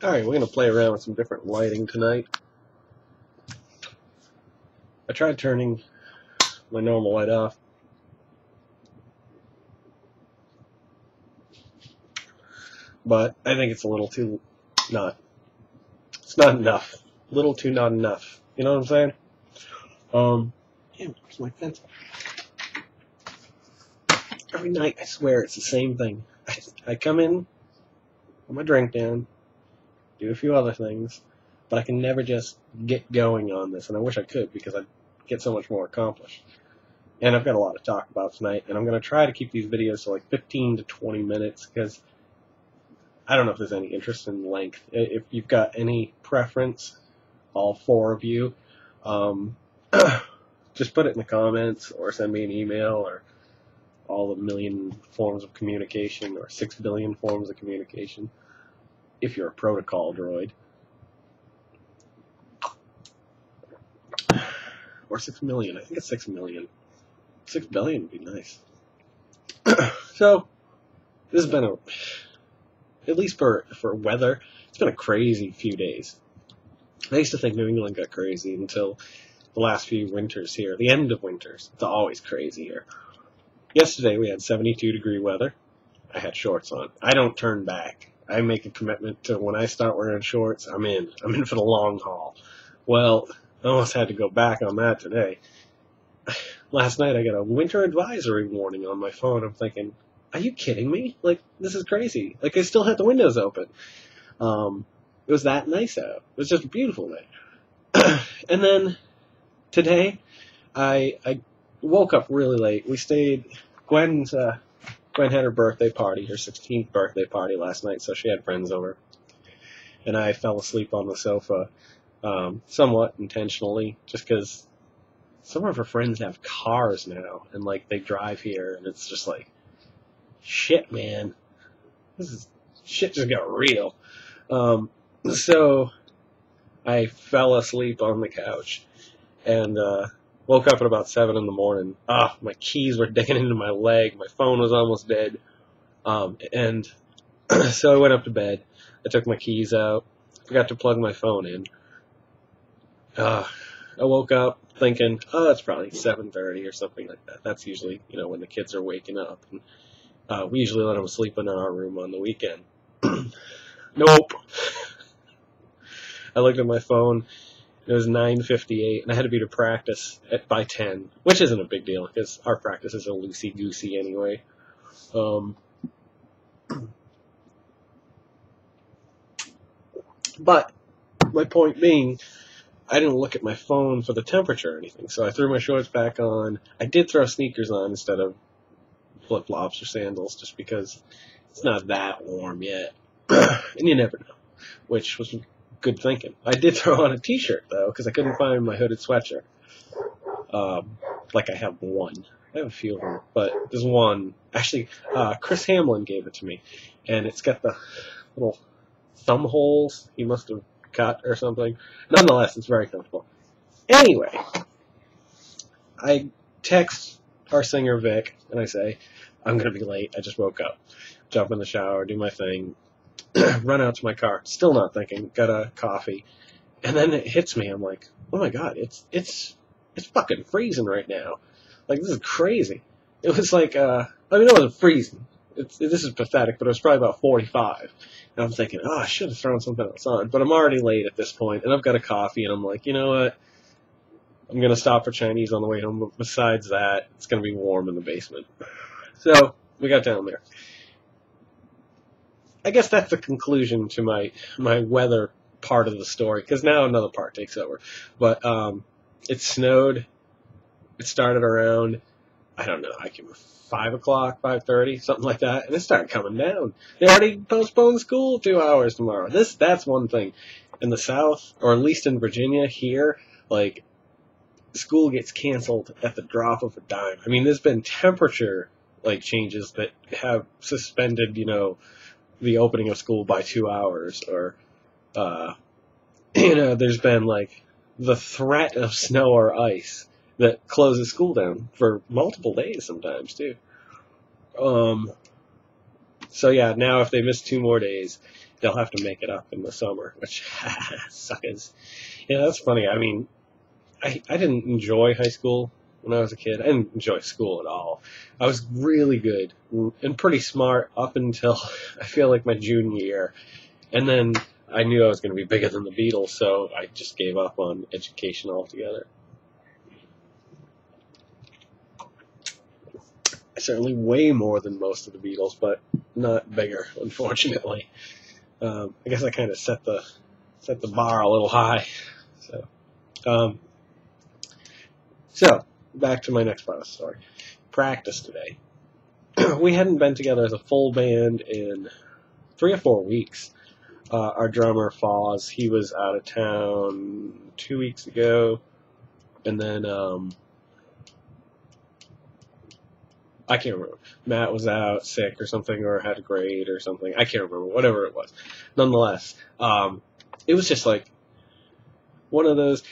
Alright, we're going to play around with some different lighting tonight. I tried turning my normal light off, but I think it's a little too it's not enough. A little too not enough. You know what I'm saying? Damn, where's my pencil? Every night, I swear, it's the same thing. I come in, put my drink down, do a few other things, but I can never just get going on this, and I wish I could because I'd get so much more accomplished. And I've got a lot to talk about tonight, and I'm going to try to keep these videos to like 15 to 20 minutes because I don't know if there's any interest in length. If you've got any preference, all four of you, just put it in the comments or send me an email or all the million forms of communication or 6 billion forms of communication if you're a protocol droid. Or 6 million. I think it's 6 million. 6 billion would be nice. So, this has been at least for weather, it's been a crazy few days. I used to think New England got crazy until the last few winters here. The end of winters. It's always crazy here. Yesterday we had 72-degree weather. I had shorts on. I don't turn back. I make a commitment to when I start wearing shorts, I'm in. I'm in for the long haul. Well, I almost had to go back on that today. Last night I got a winter advisory warning on my phone. I'm thinking, are you kidding me? Like, this is crazy. Like, I still had the windows open. It was that nice out. It was just a beautiful day. And then today, I woke up really late. We stayed. Gwen had her birthday party, her 16th birthday party last night, so she had friends over. And I fell asleep on the sofa, somewhat intentionally, just because some of her friends have cars now, and like they drive here, and it's just like, shit, man, shit just got real. So I fell asleep on the couch and woke up at about 7 in the morning. My keys were digging into my leg. My phone was almost dead. And so I went up to bed. I took my keys out. Forgot to plug my phone in. I woke up thinking, it's probably 7:30 or something like that. That's usually, when the kids are waking up. And, we usually let them sleep in our room on the weekend. Nope. I looked at my phone. It was 9:58, and I had to be to practice by 10, which isn't a big deal because our practices are loosey-goosey anyway. But my point being, I didn't look at my phone for the temperature or anything, so I threw my shorts back on. I did throw sneakers on instead of flip-flops or sandals just because it's not that warm yet, and you never know, which was good thinking. I did throw on a t-shirt, though, because I couldn't find my hooded sweatshirt. Like I have one. I have a few of them, but there's one. Actually, Chris Hamlin gave it to me, and it's got the little thumb holes he must have cut or something. Nonetheless, it's very comfortable. Anyway, I text our singer, Vic, and I say, I'm going to be late. I just woke up. Jump in the shower, do my thing, run out to my car, still not thinking, got a coffee, and then it hits me. I'm like, oh my god, it's fucking freezing right now. Like, this is crazy. It was like, it wasn't freezing. This is pathetic, but it was probably about 45. And I'm thinking, I should have thrown something else on. But I'm already late at this point, and I've got a coffee, and I'm like, you know what? I'm going to stop for Chinese on the way home, but besides that, it's going to be warm in the basement. So, we got down there. I guess that's the conclusion to my weather part of the story, because now another part takes over. But it snowed. It started around, I don't know, 5 o'clock, 5:30, something like that, and it started coming down. They already postponed school 2 hours tomorrow. That's one thing. In the South, or at least in Virginia here, like, school gets canceled at the drop of a dime. I mean, there's been temperature changes that have suspended, the opening of school by 2 hours, or there's been the threat of snow or ice that closes school down for multiple days sometimes too. So yeah, now if they miss 2 more days, they'll have to make it up in the summer, which suckers. Yeah, that's funny. I mean, I didn't enjoy high school when I was a kid. I didn't enjoy school at all. I was really good and pretty smart up until I feel like my junior year. And then I knew I was going to be bigger than the Beatles, so I just gave up on education altogether. Certainly way more than most of the Beatles, but not bigger, unfortunately. I guess I kind of set the bar a little high. So back to my next part of the story. Practice today. We hadn't been together as a full band in 3 or 4 weeks. Our drummer, Foz, he was out of town 2 weeks ago, and then I can't remember. Matt was out sick or something, or had a grade or something. I can't remember. Whatever it was. Nonetheless, it was just like one of those.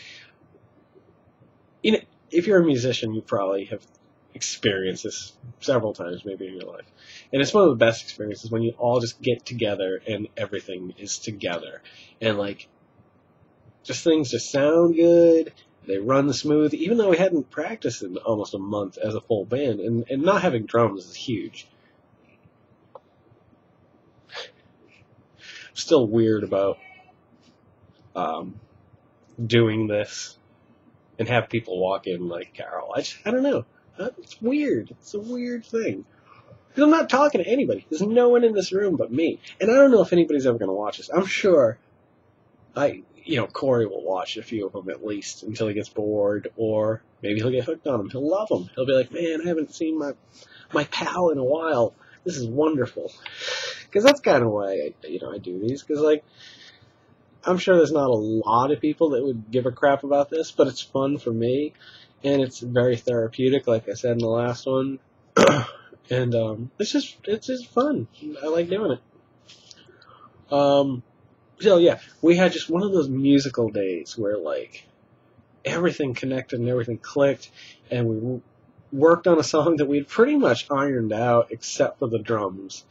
You know, if you're a musician, you probably have experienced this several times, maybe in your life. And it's one of the best experiences when you all just get together and everything is together. And like, just things just sound good. They run smooth, even though we hadn't practiced in almost a month as a full band. And not having drums is huge. I'm still weird about doing this and have people walk in like Carol. I don't know. It's weird. It's a weird thing. Because I'm not talking to anybody. There's no one in this room but me. And I don't know if anybody's ever going to watch this. I'm sure Corey will watch a few of them at least until he gets bored, or maybe he'll get hooked on them. He'll love them. He'll be like, man, I haven't seen my pal in a while. This is wonderful. Because that's kind of why I do these. Because like, I'm sure there's not a lot of people that would give a crap about this, but it's fun for me, and it's very therapeutic, like I said in the last one. And it's just fun. I like doing it. So yeah, we had just one of those musical days where like everything connected and everything clicked, and we worked on a song that we'd pretty much ironed out except for the drums.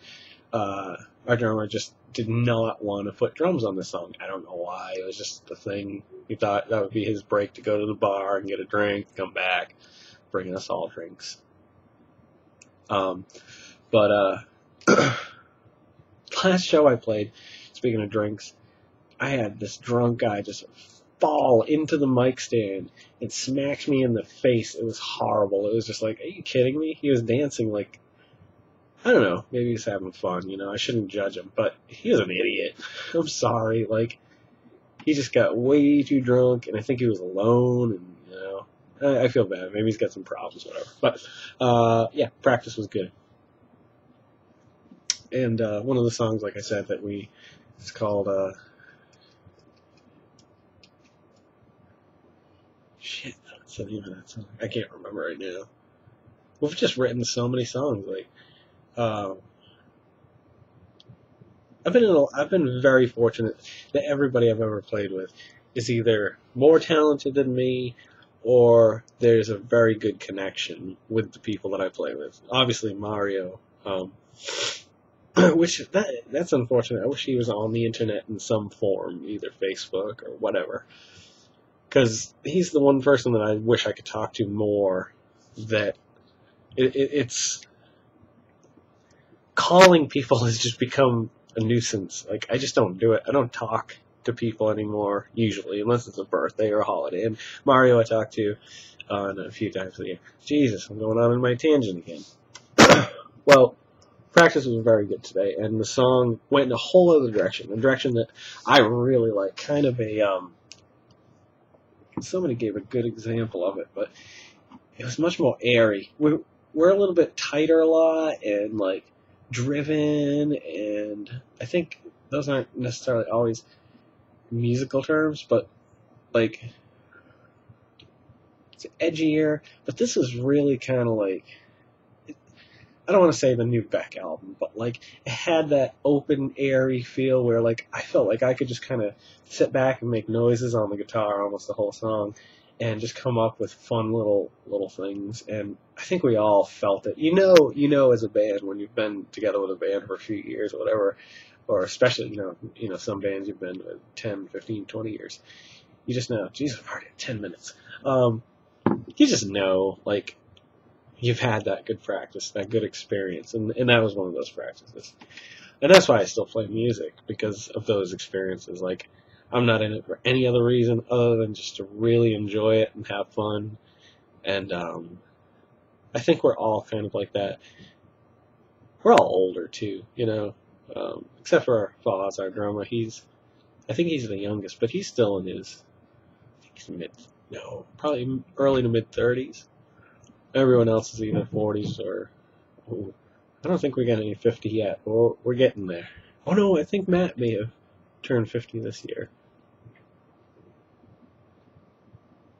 Our drummer just did not want to put drums on this song. I don't know why. It was just the thing. He thought that would be his break to go to the bar and get a drink, come back, bring us all drinks. But last show I played, speaking of drinks, I had this drunk guy just fall into the mic stand and smack me in the face. It was horrible. It was just like, are you kidding me? He was dancing like, I don't know, maybe he's having fun, I shouldn't judge him, but he was an idiot. I'm sorry, like, he just got way too drunk, and I think he was alone, and, I feel bad. Maybe he's got some problems, whatever. But, yeah, practice was good. And one of the songs, like I said, it's called, shit, what's the name of that song? I can't remember right now. We've just written so many songs, like, I've been very fortunate that everybody I've ever played with is either more talented than me, or there's a very good connection with the people that I play with. Obviously Mario, that's unfortunate. I wish he was on the internet in some form, either Facebook or whatever, because he's the one person that I wish I could talk to more. That it's calling people has just become a nuisance. Like, I just don't do it. I don't talk to people anymore, usually, unless it's a birthday or a holiday. And Mario I talk to a few times a year. Jesus, I'm going on in my tangent again. Well, practice was very good today, and the song went in a whole other direction, a direction that I really like, kind of a, somebody gave a good example of it, but it was much more airy. We're a little bit tighter a lot, and, like, driven, and I think those aren't necessarily always musical terms, but like it's edgier. But this is really kind of like, I don't want to say the new Beck album, but like it had that open, airy feel where like I felt like I could just kind of sit back and make noises on the guitar almost the whole song, and just come up with fun little things. And I think we all felt it. As a band, when you've been together with a band for a few years or whatever, or especially, some bands you've been with 10, 15, 20 years. You just know, Jesus, I've already had 10 minutes. You just know, like, you've had that good practice, that good experience, and that was one of those practices. And that's why I still play music, because of those experiences. Like, I'm not in it for any other reason other than just to really enjoy it and have fun. And I think we're all kind of like that. We're all older too, except for Foz, our drummer. I think he's the youngest, but he's still in his, probably early to mid 30s. Everyone else is either 40s or, I don't think we got any 50 yet. We're getting there. Oh no, I think Matt may have turned 50 this year.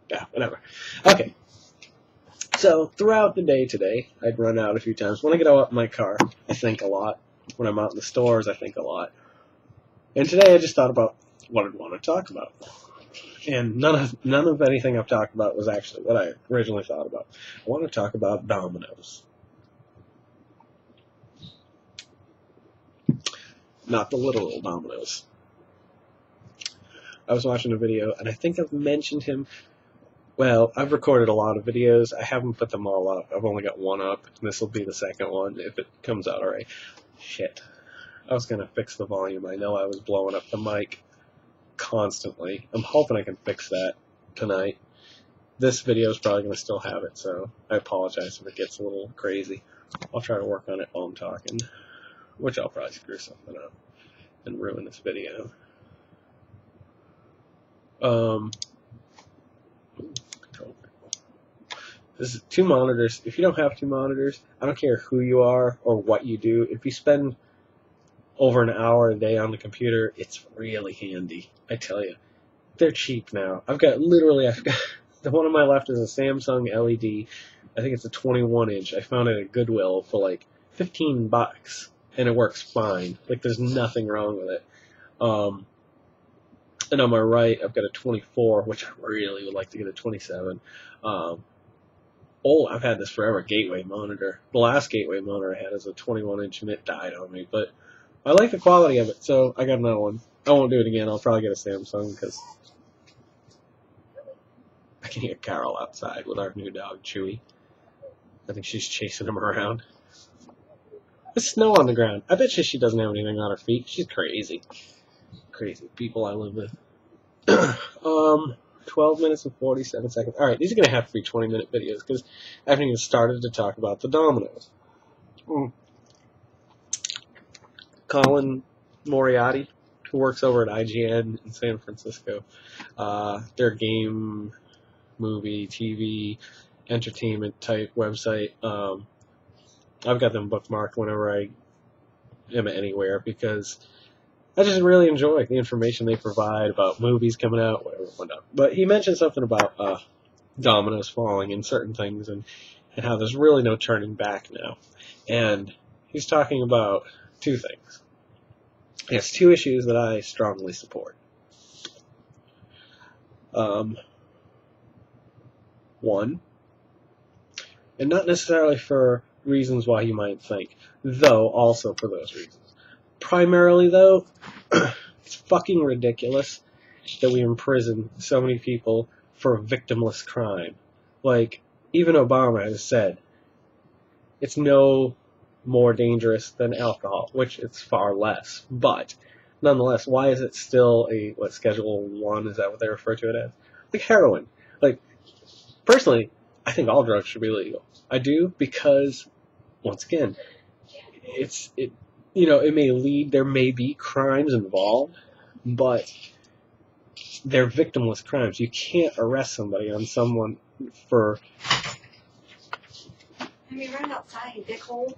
Yeah, whatever. Okay. So, throughout the day today, I'd run out a few times. When I get out in my car, I think a lot. When I'm out in the stores, I think a lot. And today I just thought about what I'd want to talk about. And none of anything I've talked about was actually what I originally thought about. I want to talk about dominoes. Not the literal dominoes. I was watching a video, and I think I've mentioned him. Well, I've recorded a lot of videos. I haven't put them all up. I've only got one up, and this will be the second one if it comes out alright. Shit. I was going to fix the volume. I know I was blowing up the mic constantly. I'm hoping I can fix that tonight. This video is probably going to still have it, so I apologize if it gets a little crazy. I'll try to work on it while I'm talking, which I'll probably screw something up and ruin this video. This is 2 monitors. If you don't have 2 monitors, I don't care who you are or what you do. If you spend over an hour a day on the computer, it's really handy. I tell you, they're cheap now. I've got the one on my left is a Samsung LED. I think it's a 21-inch. I found it at Goodwill for like $15, and it works fine. Like, there's nothing wrong with it. And on my right, I've got a 24, which I really would like to get a 27. I've had this forever, Gateway monitor. The last Gateway monitor I had is a 21-inch, and it died on me. But I like the quality of it, so I got another one. I won't do it again. I'll probably get a Samsung, because I can hear Carol outside with our new dog, Chewy. I think she's chasing him around. There's snow on the ground. I bet she doesn't have anything on her feet. She's crazy. Crazy people I live with. 12 minutes and 47 seconds. Alright, these are going to have to be 20-minute videos, because I haven't even started to talk about the dominoes. Colin Moriarty, who works over at IGN in San Francisco. Their game, movie, TV, entertainment type website. I've got them bookmarked whenever I am anywhere, because I just really enjoy the information they provide about movies coming out, whatnot. But he mentioned something about dominoes falling and certain things, and how there's really no turning back now. And he's talking about 2 things. He has 2 issues that I strongly support. One, and not necessarily for reasons why you might think, though also for those reasons. Primarily, though, it's fucking ridiculous that we imprison so many people for victimless crime. Like, even Obama has said, it's no more dangerous than alcohol, which it's far less. But, nonetheless, why is it still Schedule 1, is that what they refer to it as? Like heroin. Like, personally, I think all drugs should be legal. I do, because, once again, it may lead, there may be crimes involved, but they're victimless crimes. You can't arrest somebody on someone for... Have you run outside, dickhole?